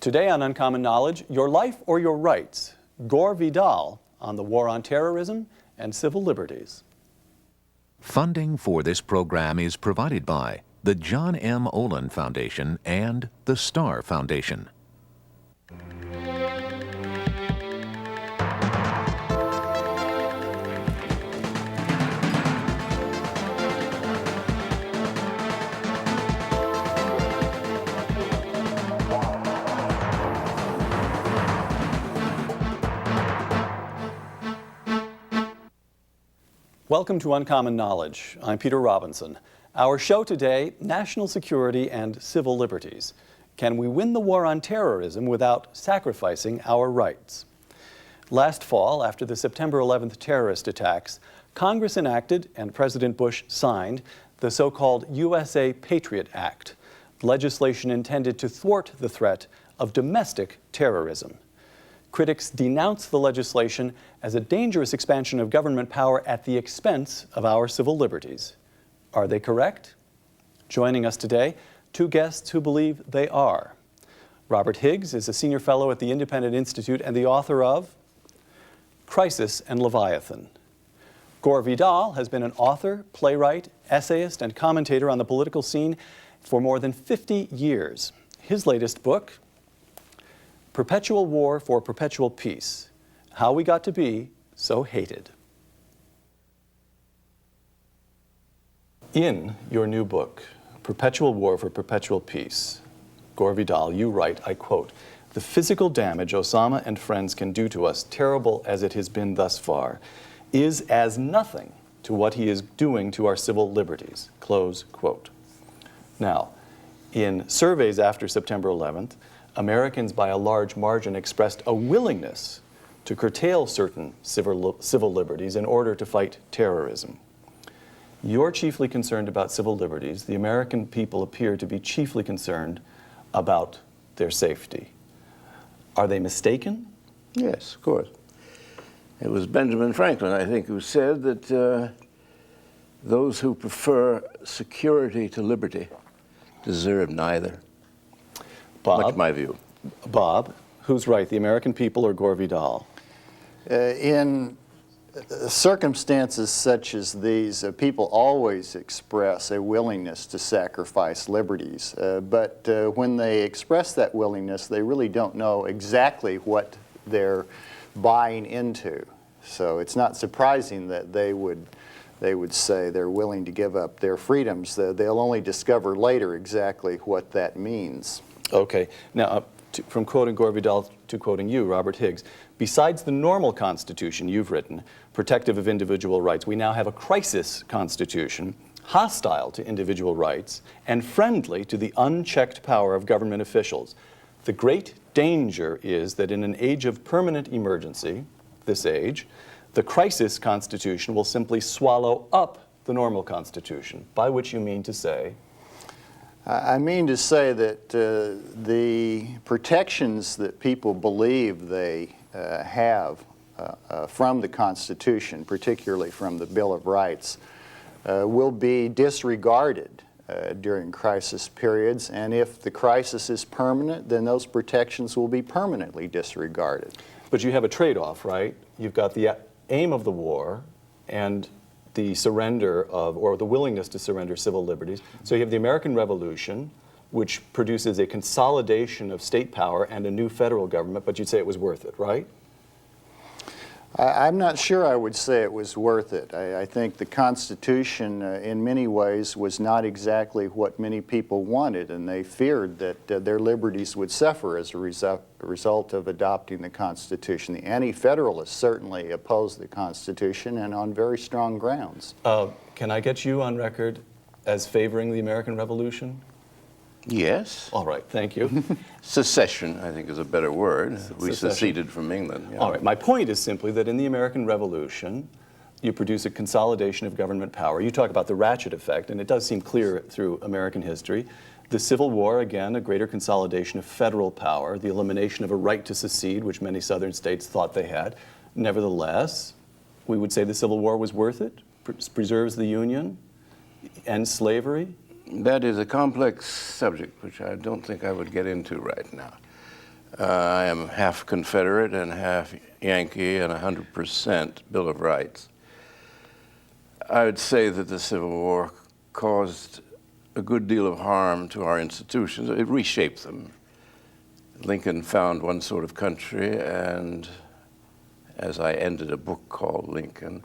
Today on Uncommon Knowledge, Your Life or Your Rights, Gore Vidal on the war on terrorism and civil liberties. Funding for this program is provided by the John M. OLIN Foundation and the STARR Foundation. Welcome to Uncommon Knowledge. I'm Peter Robinson. Our show today, National Security and Civil Liberties. Can we win the war on terrorism without sacrificing our rights? Last fall, after the September 11th terrorist attacks, Congress enacted and President Bush signed the so-called USA Patriot Act, legislation intended to thwart the threat of domestic terrorism. Critics denounce the legislation as a dangerous expansion of government power at the expense of our civil liberties. Are they correct? Joining us today, two guests who believe they are. Robert Higgs is a senior fellow at the Independent Institute and the author of Crisis and Leviathan. Gore Vidal has been an author, playwright, essayist, and commentator on the political scene for more than 50 years. His latest book, Perpetual War for Perpetual Peace, How We Got to Be So Hated. In your new book, Perpetual War for Perpetual Peace, Gore Vidal, you write, I quote, "The physical damage Osama and friends can do to us, terrible as it has been thus far, is as nothing to what he is doing to our civil liberties," close quote. Now, in surveys after September 11th, Americans by a large margin expressed a willingness to curtail certain civil liberties in order to fight terrorism. You're chiefly concerned about civil liberties. The American people appear to be chiefly concerned about their safety. Are they mistaken? Yes, of course. It was Benjamin Franklin, I think, who said that those who prefer security to liberty deserve neither. Bob, much my view. Bob, who's right, the American people or Gore Vidal? In circumstances such as these, people always express a willingness to sacrifice liberties. But when they express that willingness, they really don't know exactly what they're buying into. So it's not surprising that they would say they're willing to give up their freedoms. They'll only discover later exactly what that means. Okay. Now, from quoting Gore Vidal to quoting you, Robert Higgs, besides the normal Constitution you've written, protective of individual rights, we now have a crisis Constitution, hostile to individual rights and friendly to the unchecked power of government officials. The great danger is that in an age of permanent emergency, this age, the crisis Constitution will simply swallow up the normal Constitution, by which you mean to say? I mean to say that the protections that people believe they have from the Constitution, particularly from the Bill of Rights, will be disregarded during crisis periods, and if the crisis is permanent, then those protections will be permanently disregarded. But you have a trade-off, right? You've got the aim of the war and the surrender of, or the willingness to surrender civil liberties. So you have the American Revolution, which produces a consolidation of state power and a new federal government, but you'd say it was worth it, right? I'm not sure I would say it was worth it. I think the Constitution, in many ways, was not exactly what many people wanted, and they feared that their liberties would suffer as a result of adopting the Constitution. The Anti-Federalists certainly opposed the Constitution, and on very strong grounds. Can I get you on record as favoring the American Revolution? Yes. All right, thank you. Secession, I think, is a better word. We seceded from England. Yeah. All right, my point is simply that in the American Revolution, you produce a consolidation of government power. You talk about the ratchet effect, and it does seem clear through American history. The Civil War, again, a greater consolidation of federal power, the elimination of a right to secede, which many southern states thought they had. Nevertheless, we would say the Civil War was worth it, preserves the Union, ends slavery. That is a complex subject, which I don't think I would get into right now. I am half Confederate and half Yankee and 100% Bill of Rights. I would say that the Civil War caused a good deal of harm to our institutions. It reshaped them. Lincoln found one sort of country, and as I ended a book called Lincoln,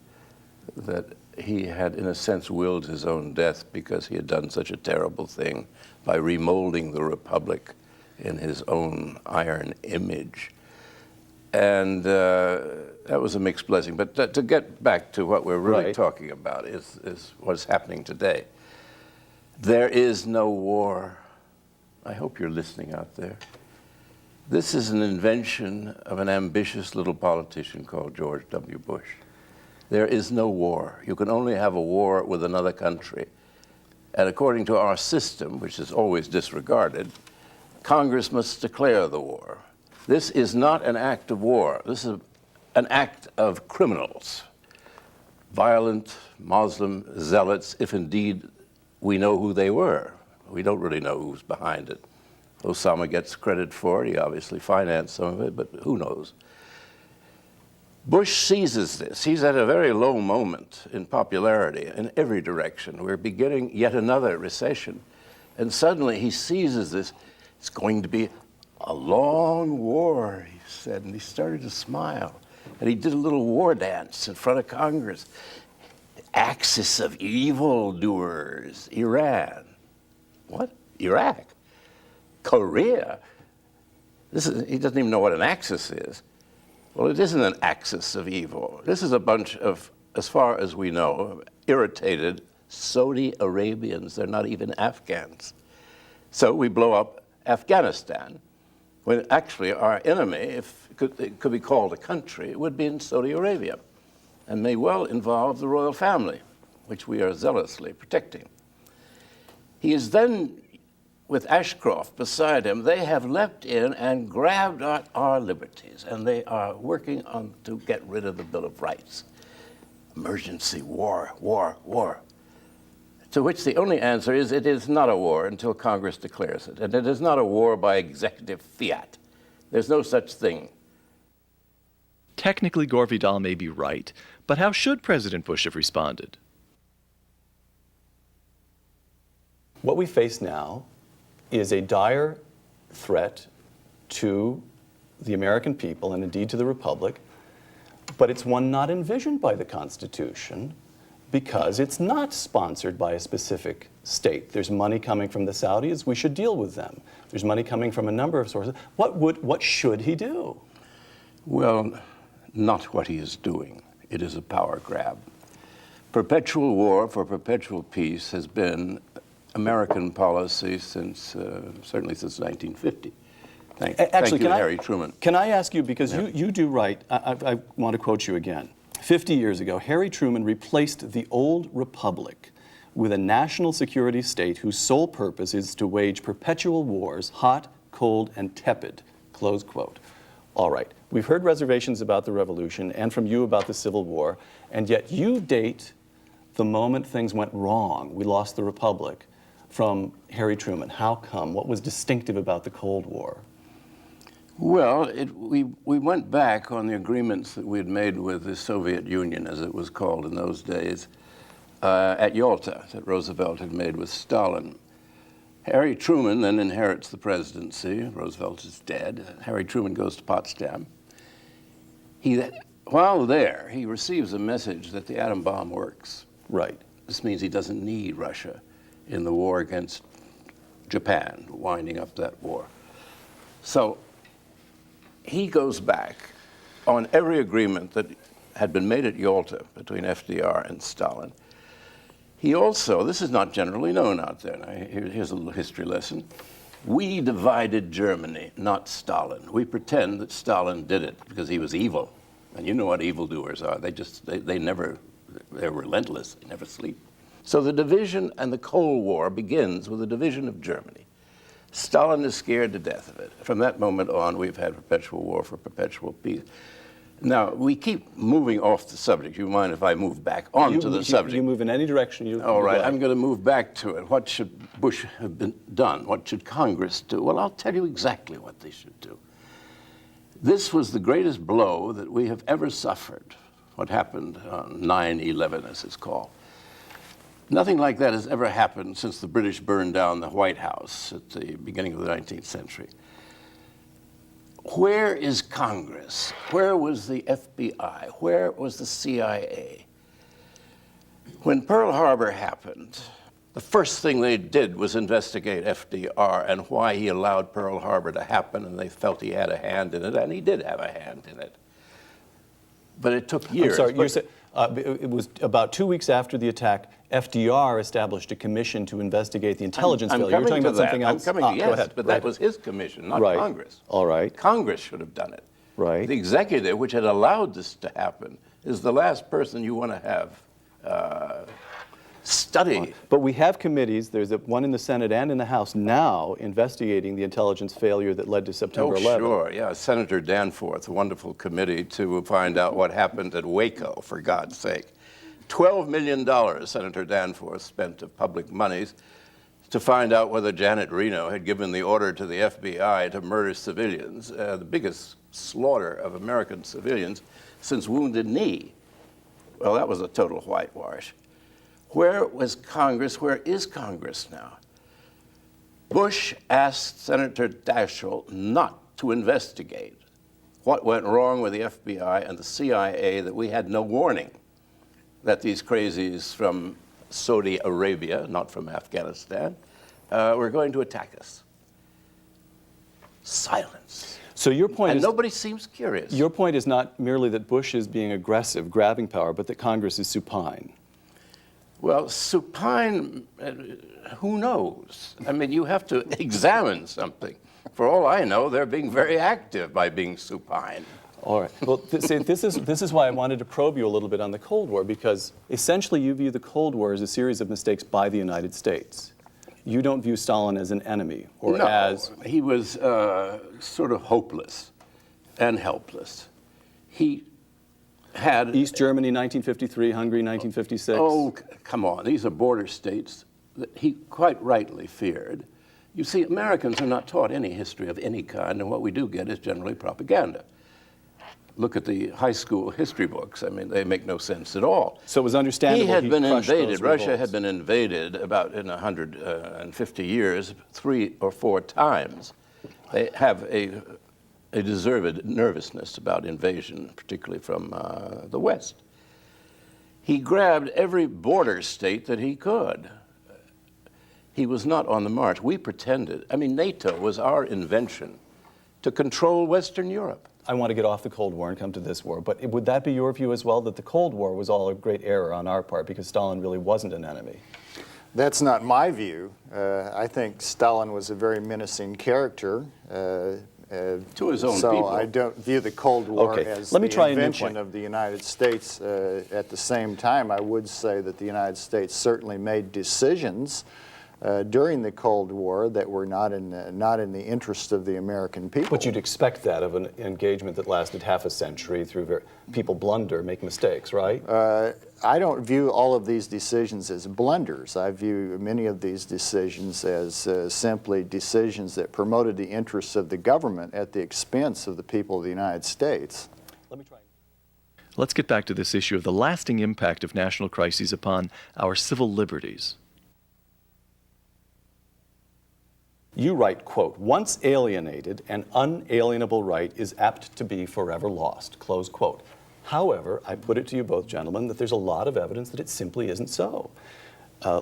that he had, in a sense, willed his own death because he had done such a terrible thing by remolding the republic in his own iron image. And that was a mixed blessing. But to get back to what we're really talking about is what's happening today. There is no war. I hope you're listening out there. This is an invention of an ambitious little politician called George W. Bush. There is no war. You can only have a war with another country. And according to our system, which is always disregarded, Congress must declare the war. This is not an act of war. This is an act of criminals, violent Muslim zealots, if indeed we know who they were. We don't really know who's behind it. Osama gets credit for it. He obviously financed some of it, but who knows? Bush seizes this. He's at a very low moment in popularity in every direction. We're beginning yet another recession. And suddenly he seizes this. It's going to be a long war, he said, and he started to smile. And he did a little war dance in front of Congress. Axis of evildoers, Iran. What? Iraq? Korea? He doesn't even know what an axis is. Well, it isn't an axis of evil. This is a bunch of, as far as we know, irritated Saudi Arabians. They're not even Afghans. So we blow up Afghanistan, when actually our enemy, if it could be called a country, would be in Saudi Arabia, and may well involve the royal family, which we are zealously protecting. He is then, with Ashcroft beside him, they have leapt in and grabbed at our liberties, and they are working on to get rid of the Bill of Rights. Emergency, war, war, war. To which the only answer is it is not a war until Congress declares it. And it is not a war by executive fiat. There's no such thing. Technically, Gore Vidal may be right, but how should President Bush have responded? What we face now is a dire threat to the American people and indeed to the Republic, but it's one not envisioned by the Constitution, because it's not sponsored by a specific state. There's money coming from the Saudis. We should deal with them. There's money coming from a number of sources. What should he do? Well, not what he is doing. It is a power grab. Perpetual war for perpetual peace has been American policy since, certainly since 1950. Thank you, Harry Truman. Can I ask you, because you do write, I want to quote you again. 50 years ago, Harry Truman replaced the old republic with a national security state whose sole purpose is to wage perpetual wars, hot, cold, and tepid, close quote. All right, we've heard reservations about the revolution and from you about the Civil War, and yet you date the moment things went wrong, we lost the republic, from Harry Truman. How come? What was distinctive about the Cold War? Well, we went back on the agreements that we had made with the Soviet Union, as it was called in those days, at Yalta, that Roosevelt had made with Stalin. Harry Truman then inherits the presidency. Roosevelt is dead. Harry Truman goes to Potsdam. While there, he receives a message that the atom bomb works. Right. This means he doesn't need Russia in the war against Japan, winding up that war. So he goes back on every agreement that had been made at Yalta between FDR and Stalin. He also, this is not generally known out there, now here's a little history lesson. We divided Germany, not Stalin. We pretend that Stalin did it because he was evil. And you know what evildoers are. They're relentless, they never sleep. So the division and the Cold War begins with the division of Germany. Stalin is scared to death of it. From that moment on, we've had perpetual war for perpetual peace. Now, we keep moving off the subject. You mind if I move back onto the subject? You move in any direction you All right, like. I'm going to move back to it. What should Bush have done? What should Congress do? Well, I'll tell you exactly what they should do. This was the greatest blow that we have ever suffered, what happened on 9/11, as it's called. Nothing like that has ever happened since the British burned down the White House at the beginning of the 19th century. Where is Congress? Where was the FBI? Where was the CIA? When Pearl Harbor happened, the first thing they did was investigate FDR and why he allowed Pearl Harbor to happen, and they felt he had a hand in it, and he did have a hand in it. But it took years. I'm sorry, you said it was about 2 weeks after the attack, FDR established a commission to investigate the intelligence failure. You're talking about something else? I'm coming to, yes, go ahead. but that was his commission, not Right. Congress. All right. Congress should have done it. Right. The executive, which had allowed this to happen, is the last person you want to have study. But we have committees, there's one in the Senate and in the House now investigating the intelligence failure that led to September 11th. Sure, yeah. Senator Danforth, a wonderful committee to find out what happened at Waco, for God's sake. $12 million Senator Danforth spent of public monies to find out whether Janet Reno had given the order to the FBI to murder civilians, the biggest slaughter of American civilians since Wounded Knee. Well, that was a total whitewash. Where was Congress? Where is Congress now? Bush asked Senator Daschle not to investigate what went wrong with the FBI and the CIA, that we had no warning that these crazies from Saudi Arabia, not from Afghanistan, were going to attack us. Silence. So your point and is... nobody seems curious. Your point is not merely that Bush is being aggressive, grabbing power, but that Congress is supine. Well, supine, who knows? I mean, you have to examine something. For all I know, they're being very active by being supine. All right. Well, see, this is why I wanted to probe you a little bit on the Cold War, because essentially you view the Cold War as a series of mistakes by the United States. You don't view Stalin as an enemy or No, as... he was sort of hopeless and helpless. He had... East Germany, 1953, Hungary, 1956. Oh, come on. These are border states that he quite rightly feared. You see, Americans are not taught any history of any kind, and what we do get is generally propaganda. Look at the high school history books. I mean, they make no sense at all. So it was understandable he had been crushed invaded. those Russia revolts. had been invaded about in 150 years, 3 or 4 times. They have a deserved nervousness about invasion, particularly from the West. He grabbed every border state that he could. He was not on the march. We pretended. I mean, NATO was our invention to control Western Europe. I want to get off the Cold War and come to this war, but would that be your view as well, that the Cold War was all a great error on our part because Stalin really wasn't an enemy? That's not my view. I think Stalin was a very menacing character. To his own so people. I don't view the Cold War Okay. as Let me the try a new invention point. of the United States. At the same time, I would say that the United States certainly made decisions during the Cold War that were not in the interest of the American people. But you'd expect that of an engagement that lasted half a century through people blunder, make mistakes, right? I don't view all of these decisions as blunders. I view many of these decisions as simply decisions that promoted the interests of the government at the expense of the people of the United States. Let me try. Let's get back to this issue of the lasting impact of national crises upon our civil liberties. You write, quote, "Once alienated, an unalienable right is apt to be forever lost," close quote. However, I put it to you both, gentlemen, that there's a lot of evidence that it simply isn't so.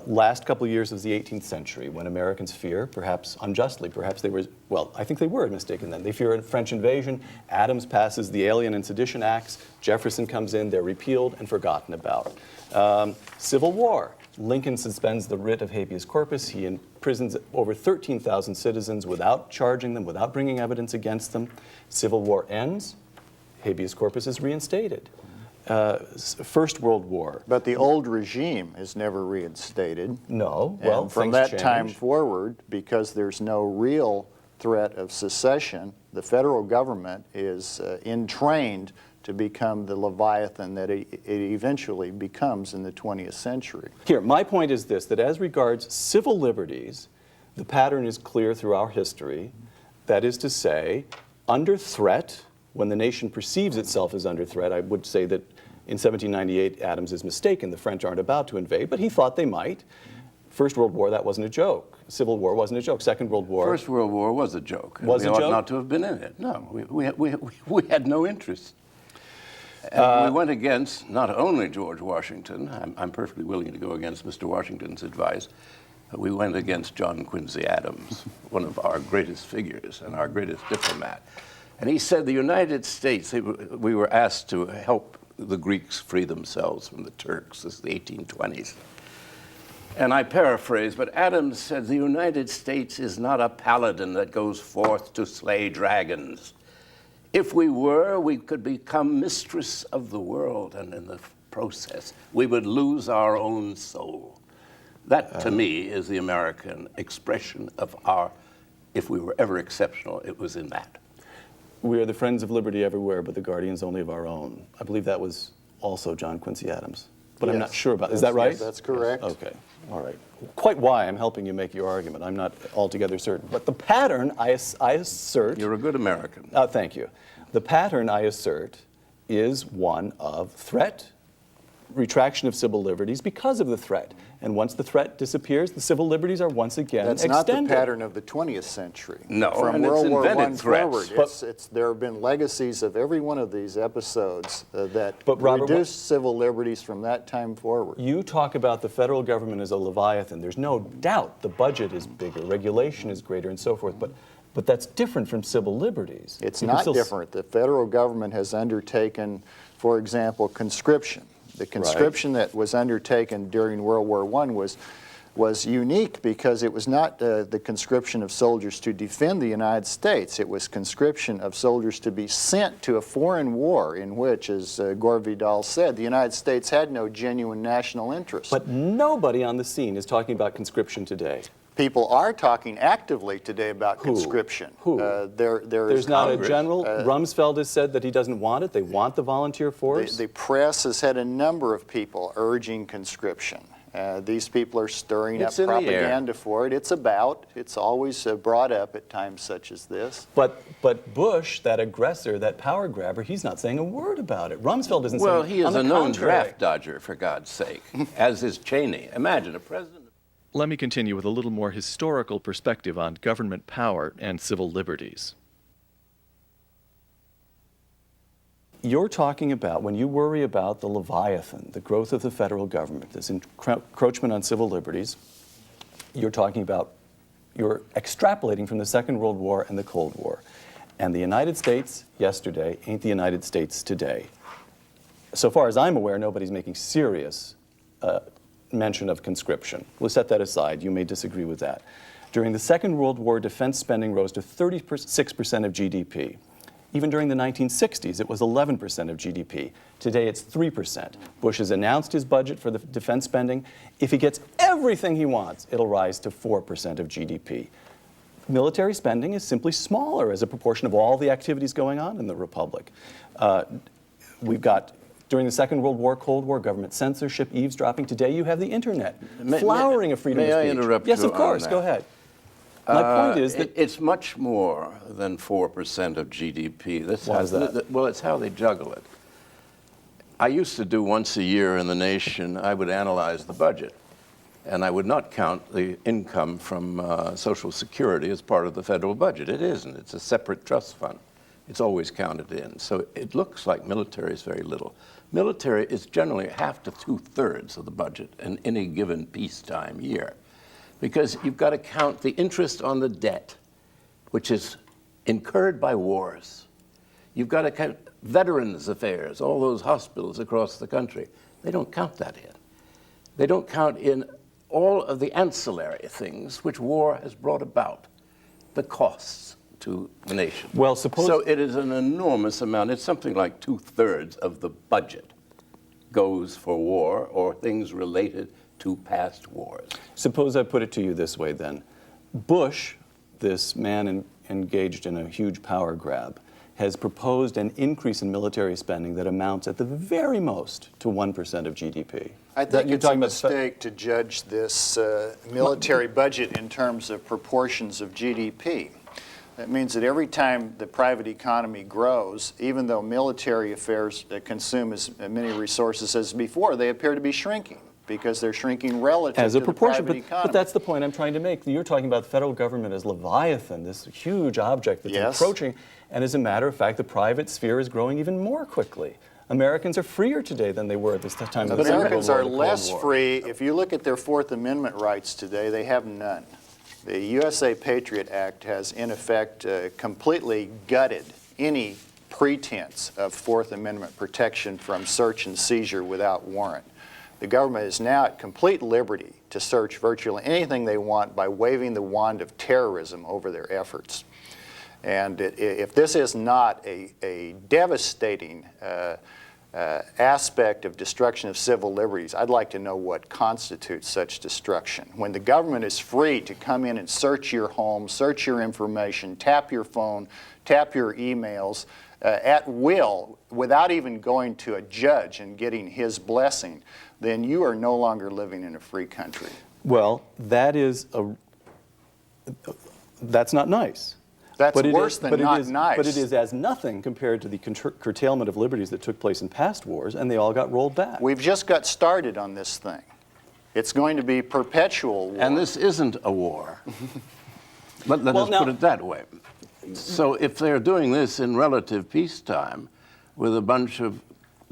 Last couple of years of the 18th century, when Americans fear, perhaps unjustly, perhaps they were, well, I think they were mistaken then. They fear a French invasion. Adams passes the Alien and Sedition Acts. Jefferson comes in. They're repealed and forgotten about. Civil War. Lincoln suspends the writ of habeas corpus. He imprisons over 13,000 citizens without charging them, without bringing evidence against them. Civil War ends. Habeas corpus is reinstated. First World War. But the old regime is never reinstated. No. Well, And from things that time change. forward, because there's no real threat of secession, the federal government is entrained to become the Leviathan that it eventually becomes in the 20th century. Here, my point is this, that as regards civil liberties, the pattern is clear through our history. That is to say, under threat, when the nation perceives itself as under threat, I would say that in 1798, Adams is mistaken. The French aren't about to invade, but he thought they might. First World War, that wasn't a joke. Civil War wasn't a joke. Second World War. First World War was a joke. Was we a ought joke? not to have been in it. No, we had no interest. And we went against not only George Washington, I'm perfectly willing to go against Mr. Washington's advice, but we went against John Quincy Adams, one of our greatest figures and our greatest diplomat. And he said the United States, we were asked to help the Greeks free themselves from the Turks. This is the 1820s. And I paraphrase, but Adams said, the United States is not a paladin that goes forth to slay dragons. If we were, we could become mistress of the world, and in the process, we would lose our own soul. That, to me, is the American expression of our, if we were ever exceptional, it was in that. We are the friends of liberty everywhere, but the guardians only of our own. I believe that was also John Quincy Adams, but I'm not sure about it. Is that right? Yes, that's correct. Okay, all right. Quite why I'm helping you make your argument. I'm not altogether certain. But the pattern I assert... You're a good American. Thank you. The pattern I assert is one of threat, retraction of civil liberties because of the threat. And once the threat disappears, the civil liberties are once again That's extended. not the pattern of the 20th century. No, From and World it's War I invented threats. forward, there have been legacies of every one of these episodes that But Robert, reduced civil liberties from that time forward. You talk about the federal government as a leviathan. There's no doubt the budget is bigger, regulation is greater, and so forth. But that's different from civil liberties. It's You can not still different. The federal government has undertaken, for example, conscription. The conscription that was undertaken during World War I was unique because it was not the conscription of soldiers to defend the United States. It was conscription of soldiers to be sent to a foreign war in which, as Gore Vidal said, the United States had no genuine national interest. But nobody on the scene is talking about conscription today. People are talking actively today about conscription. Who? There's not Congress. a general. Rumsfeld has said that he doesn't want it. They want the volunteer force. The press has had a number of people urging conscription. These people are stirring up It's in the air. propaganda for it. It's always brought up at times such as this. But Bush, that aggressor, that power grabber, he's not saying a word about it. Rumsfeld isn't Well, saying. he is on the a known contrary. draft dodger, for God's sake, as is Cheney. Imagine a president. Let me continue with a little more historical perspective on government power and civil liberties. You're talking about, when you worry about the Leviathan, the growth of the federal government, this encroachment on civil liberties, you're talking about, you're extrapolating from the Second World War and the Cold War. And the United States yesterday ain't the United States today. So far as I'm aware, nobody's making serious mention of conscription. We'll set that aside. You may disagree with that. During the Second World War, defense spending rose to 36% of GDP. Even during the 1960s, it was 11% of GDP. Today, it's 3%. Bush has announced his budget for the defense spending. If he gets everything he wants, it'll rise to 4% of GDP. Military spending is simply smaller as a proportion of all the activities going on in the Republic. We've got, during the Second World War, Cold War, government censorship, eavesdropping. Today, you have the internet, flowering of freedom of speech. May I interrupt Yes, you of course. on that? Go ahead. My point is that it's much more than 4% of GDP. Why is that? Well, it's how they juggle it. I used to do once a year in the nation, I would analyze the budget. And I would not count the income from Social Security as part of the federal budget. It isn't. It's a separate trust fund. It's always counted in. So it looks like military is very little. Military is generally half to 2/3 of the budget in any given peacetime year. Because you've got to count the interest on the debt, which is incurred by wars. You've got to count veterans' affairs, all those hospitals across the country. They don't count that in. They don't count in all of the ancillary things which war has brought about, the costs to the nation. Well, suppose... So it is an enormous amount. It's something like 2/3 of the budget goes for war or things related to past wars. Suppose I put it to you this way then. Bush, this man engaged in a huge power grab, has proposed an increase in military spending that amounts at the very most to 1% of GDP. I think it's a mistake to judge this military budget in terms of proportions of GDP. That means that every time the private economy grows, even though military affairs consume as many resources as before, they appear to be shrinking because they're shrinking relative as a to proportion, the private economy. but that's the point I'm trying to make. You're talking about the federal government as Leviathan, this huge object that's Yes. encroaching, and as a matter of fact, the private sphere is growing even more quickly. Americans are freer today than they were at this time of the Civil Americans War, are the Cold less War. free. If you look at their Fourth Amendment rights today, they have none. The USA Patriot Act has, in effect, completely gutted any pretense of Fourth Amendment protection from search and seizure without warrant. The government is now at complete liberty to search virtually anything they want by waving the wand of terrorism over their efforts. And if this is not a devastating aspect of destruction of civil liberties, I'd like to know what constitutes such destruction. When the government is free to come in and search your home, search your information, tap your phone, tap your emails at will without even going to a judge and getting his blessing, then you are no longer living in a free country. Well, that's not nice. That's worse than not nice. But it is as nothing compared to the curtailment of liberties that took place in past wars, and they all got rolled back. We've just got started on this thing. It's going to be perpetual war. And this isn't a war. Let us put it that way. So if they're doing this in relative peacetime with a bunch of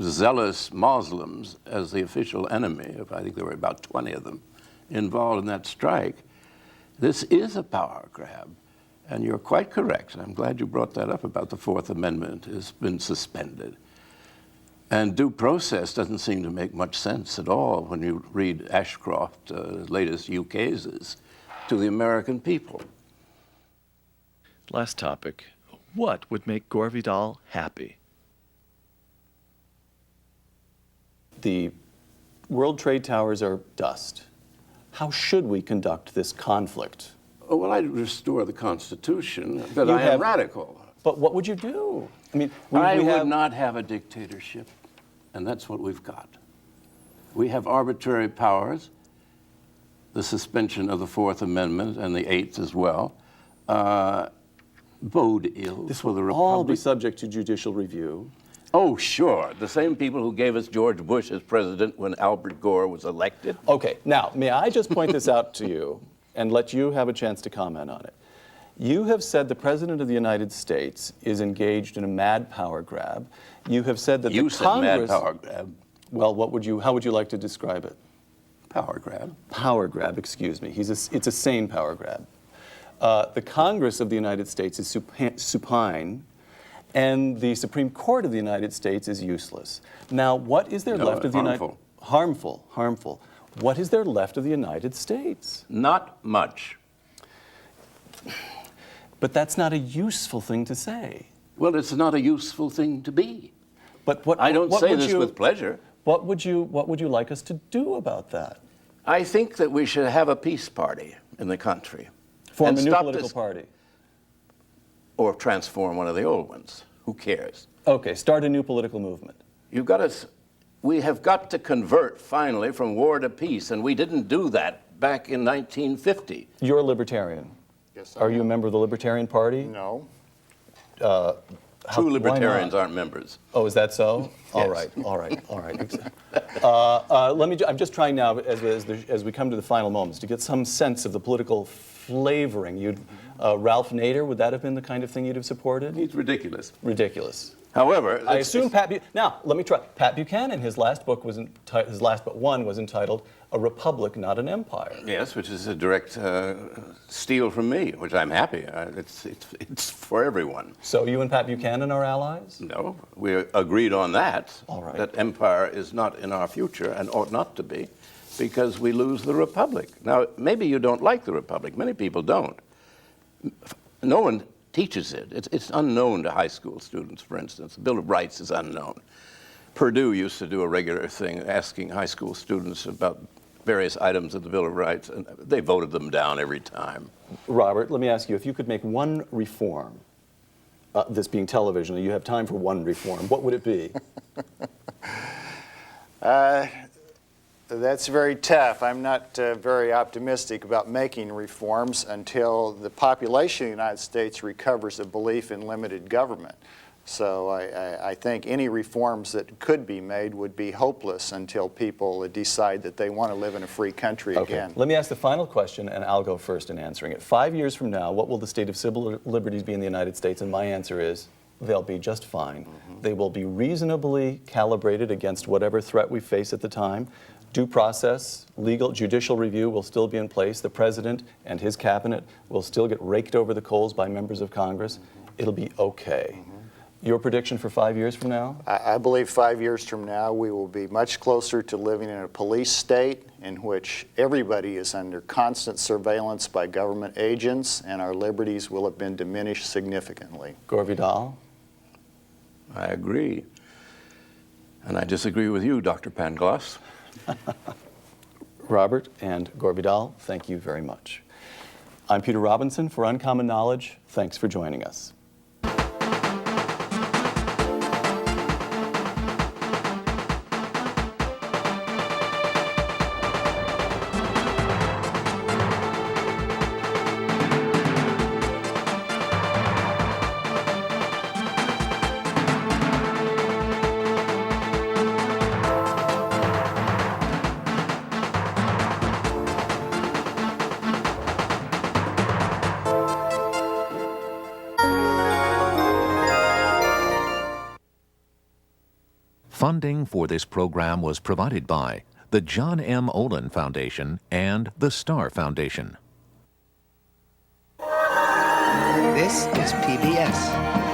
zealous Muslims as the official enemy, I think there were about 20 of them involved in that strike, this is a power grab. And you're quite correct. I'm glad you brought that up about the Fourth Amendment has been suspended. And due process doesn't seem to make much sense at all when you read Ashcroft's latest ukases to the American people. Last topic. What would make Gore Vidal happy? The World Trade Towers are dust. How should we conduct this conflict? Oh, well, I'd restore the Constitution, but I am radical. But what would you do? I mean, I would not have a dictatorship, and that's what we've got. We have arbitrary powers, the suspension of the Fourth Amendment and the Eighth as well, bode ill This for the will Republic. all be subject to judicial review. Oh, sure. The same people who gave us George Bush as president when Albert Gore was elected. Okay, now, may I just point this out to you and let you have a chance to comment on it? You have said the President of the United States is engaged in a mad power grab. You have said that You the said Congress... mad power grab. Well, how would you like to describe it? Power grab. Power grab, excuse me. It's a sane power grab. The Congress of the United States is supine, and the Supreme Court of the United States is useless. Now, what is there left of the United States? Harmful. What is there left of the United States? Not much. But that's not a useful thing to say. Well, it's not a useful thing to be. But what I don't what say would this you, with pleasure. What would you like us to do about that? I think that we should have a peace party in the country. Form And a new stop political this- party. Or transform one of the old ones. Who cares? Okay, start a new political movement. We have got to convert finally from war to peace, and we didn't do that back in 1950. You're a libertarian. Yes, Are you a member of the Libertarian Party? No. True libertarians aren't members. Oh, is that so? All Yes. right. I'm just trying now, as we come to the final moments, to get some sense of the political flavoring. Ralph Nader, would that have been the kind of thing you'd have supported? It's ridiculous. Ridiculous. However, I assume now let me try. Pat Buchanan, his last but one was entitled "A Republic, Not an Empire." Yes, which is a direct steal from me, which I'm happy. It's for everyone. So you and Pat Buchanan are allies? No, we agreed on that. All right. That empire is not in our future and ought not to be, because we lose the republic. Now, maybe you don't like the republic. Many people don't. No one teaches it. It's unknown to high school students, for instance. The Bill of Rights is unknown. Purdue used to do a regular thing asking high school students about various items of the Bill of Rights, and they voted them down every time. Robert, let me ask you, if you could make one reform, this being television, you have time for one reform, what would it be? That's very tough. I'm not very optimistic about making reforms until the population of the United States recovers a belief in limited government. So I think any reforms that could be made would be hopeless until people decide that they want to live in a free country again. Let me ask the final question, and I'll go first in answering it. 5 years from now, what will the state of civil liberties be in the United States? And my answer is, they'll be just fine. They will be reasonably calibrated against whatever threat we face at the time. Due process, legal, judicial review will still be in place. The president and his cabinet will still get raked over the coals by members of Congress. It'll be okay. Your prediction for 5 years from now? I believe 5 years from now we will be much closer to living in a police state in which everybody is under constant surveillance by government agents, and our liberties will have been diminished significantly. Gore Vidal? I agree. And I disagree with you, Dr. Pangloss. Robert and Gore Vidal, thank you very much. I'm Peter Robinson for Uncommon Knowledge. Thanks for joining us. Funding for this program was provided by the John M. Olin Foundation and the STARR Foundation. This is PBS.